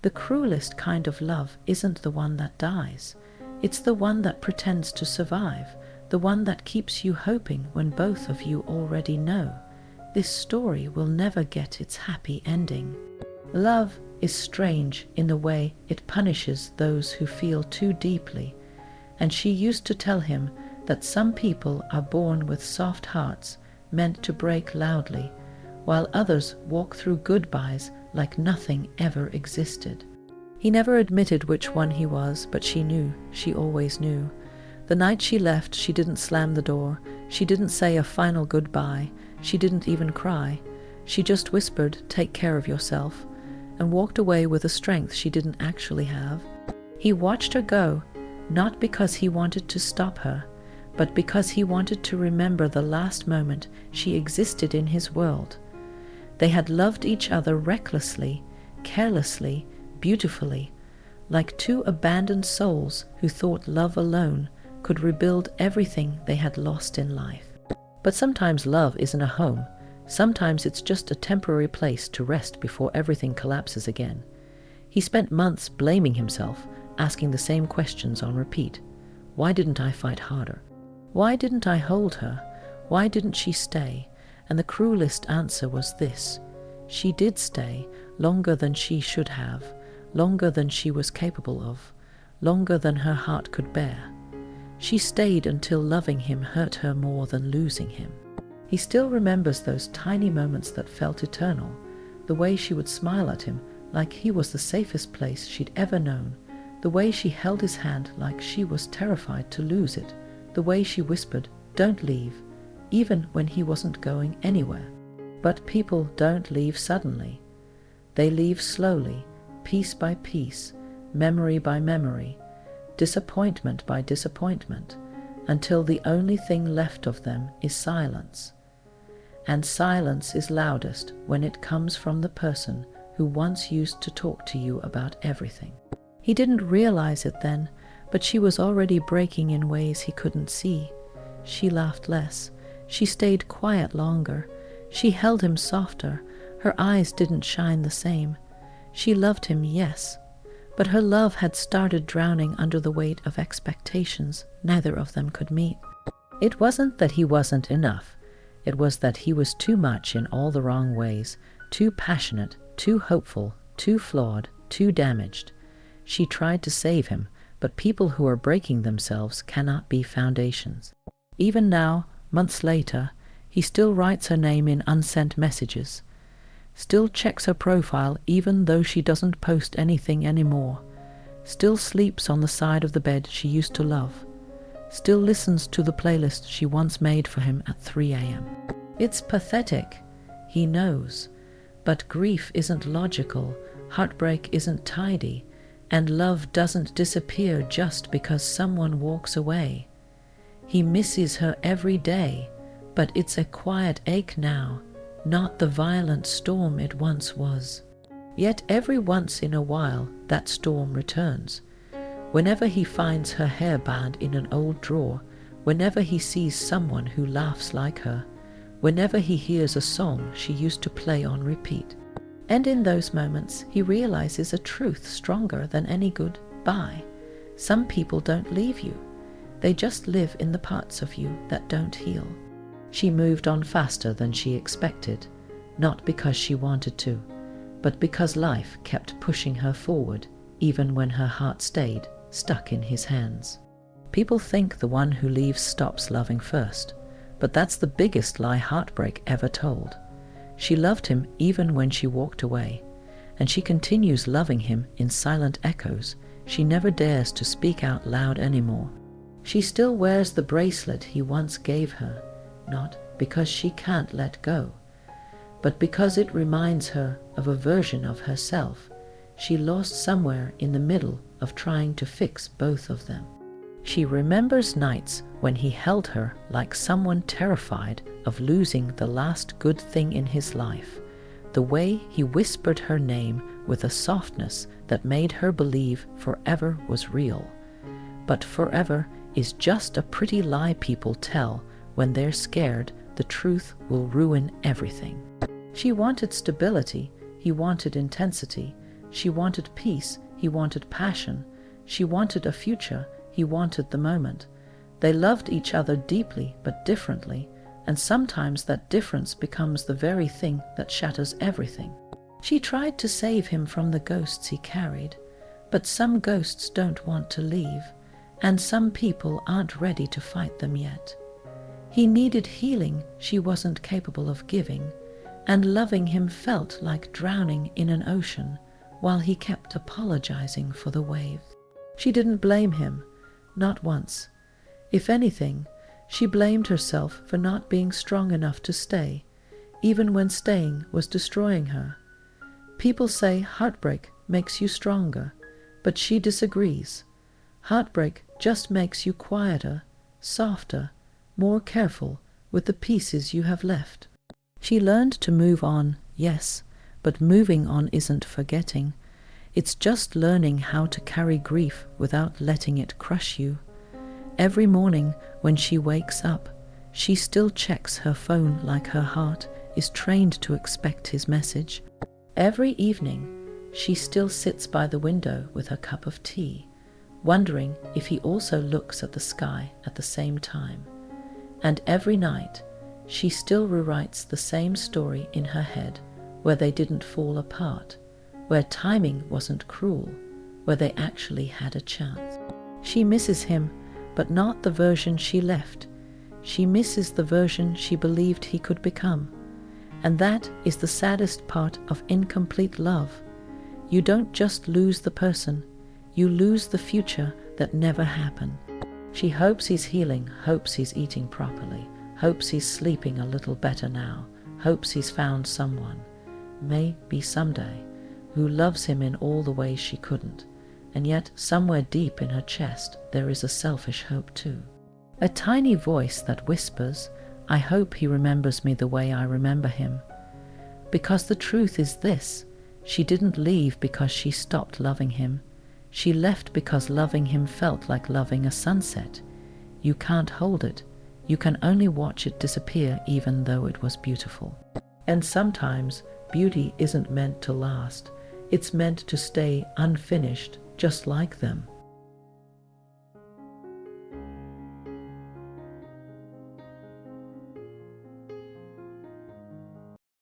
The cruelest kind of love isn't the one that dies. It's the one that pretends to survive, the one that keeps you hoping when both of you already know this story will never get its happy ending. Love is strange in the way it punishes those who feel too deeply, and she used to tell him that some people are born with soft hearts meant to break loudly, while others walk through goodbyes like nothing ever existed. He never admitted which one he was, but she knew, she always knew. The night she left, she didn't slam the door, she didn't say a final goodbye, she didn't even cry. She just whispered, "Take care of yourself," and walked away with a strength she didn't actually have. He watched her go, not because he wanted to stop her, but because he wanted to remember the last moment she existed in his world. They had loved each other recklessly, carelessly, beautifully, like two abandoned souls who thought love alone could rebuild everything they had lost in life. But sometimes love isn't a home. Sometimes it's just a temporary place to rest before everything collapses again. He spent months blaming himself, asking the same questions on repeat. Why didn't I fight harder? Why didn't I hold her? Why didn't she stay? And the cruelest answer was this: she did stay, longer than she should have, longer than she was capable of, longer than her heart could bear. She stayed until loving him hurt her more than losing him. He still remembers those tiny moments that felt eternal, the way she would smile at him like he was the safest place she'd ever known, the way she held his hand like she was terrified to lose it, the way she whispered, "Don't leave," even when he wasn't going anywhere. But people don't leave suddenly. They leave slowly, piece by piece, memory by memory, disappointment by disappointment, until the only thing left of them is silence. And silence is loudest when it comes from the person who once used to talk to you about everything. He didn't realize it then, but she was already breaking in ways he couldn't see. She laughed less. She stayed quiet longer. She held him softer. Her eyes didn't shine the same. She loved him, yes, but her love had started drowning under the weight of expectations neither of them could meet. It wasn't that he wasn't enough. It was that he was too much in all the wrong ways, too passionate, too hopeful, too flawed, too damaged. She tried to save him, but people who are breaking themselves cannot be foundations. Even now, months later, he still writes her name in unsent messages, still checks her profile even though she doesn't post anything anymore, still sleeps on the side of the bed she used to love, still listens to the playlist she once made for him at 3 a.m. It's pathetic, he knows, but grief isn't logical, heartbreak isn't tidy, and love doesn't disappear just because someone walks away. He misses her every day, but it's a quiet ache now, not the violent storm it once was. Yet every once in a while that storm returns. Whenever he finds her hairband in an old drawer, whenever he sees someone who laughs like her, whenever he hears a song she used to play on repeat. And in those moments he realizes a truth stronger than any goodbye. Some people don't leave you. They just live in the parts of you that don't heal. She moved on faster than she expected, not because she wanted to, but because life kept pushing her forward, even when her heart stayed stuck in his hands. People think the one who leaves stops loving first, but that's the biggest lie Heartbreak ever told. She loved him even when she walked away, and she continues loving him in silent echoes she never dares to speak out loud anymore. She still wears the bracelet he once gave her, not because she can't let go, but because it reminds her of a version of herself she lost somewhere in the middle of trying to fix both of them. She remembers nights when he held her like someone terrified of losing the last good thing in his life, the way he whispered her name with a softness that made her believe forever was real. But forever is just a pretty lie people tell when they're scared the truth will ruin everything. She wanted stability, he wanted intensity. She wanted peace, he wanted passion. She wanted a future, he wanted the moment. They loved each other deeply but differently, and sometimes that difference becomes the very thing that shatters everything. She tried to save him from the ghosts he carried, but some ghosts don't want to leave, and some people aren't ready to fight them yet. He needed healing she wasn't capable of giving, and loving him felt like drowning in an ocean while he kept apologizing for the waves. She didn't blame him, not once. If anything, she blamed herself for not being strong enough to stay, even when staying was destroying her. People say heartbreak makes you stronger, but she disagrees. Heartbreak just makes you quieter, softer, more careful with the pieces you have left. She learned to move on, yes, but moving on isn't forgetting. It's just learning how to carry grief without letting it crush you. Every morning when she wakes up, she still checks her phone like her heart is trained to expect his message. Every evening, she still sits by the window with her cup of tea, wondering if he also looks at the sky at the same time. And every night, she still rewrites the same story in her head, where they didn't fall apart, where timing wasn't cruel, where they actually had a chance. She misses him, but not the version she left. She misses the version she believed he could become. And that is the saddest part of incomplete love. You don't just lose the person, you lose the future that never happened. She hopes he's healing, hopes he's eating properly, hopes he's sleeping a little better now, hopes he's found someone, maybe someday, who loves him in all the ways she couldn't. And yet, somewhere deep in her chest, there is a selfish hope too. A tiny voice that whispers, I hope he remembers me the way I remember him. Because the truth is this, she didn't leave because she stopped loving him. She left because loving him felt like loving a sunset. You can't hold it. You can only watch it disappear even though it was beautiful. And sometimes, beauty isn't meant to last. It's meant to stay unfinished, just like them.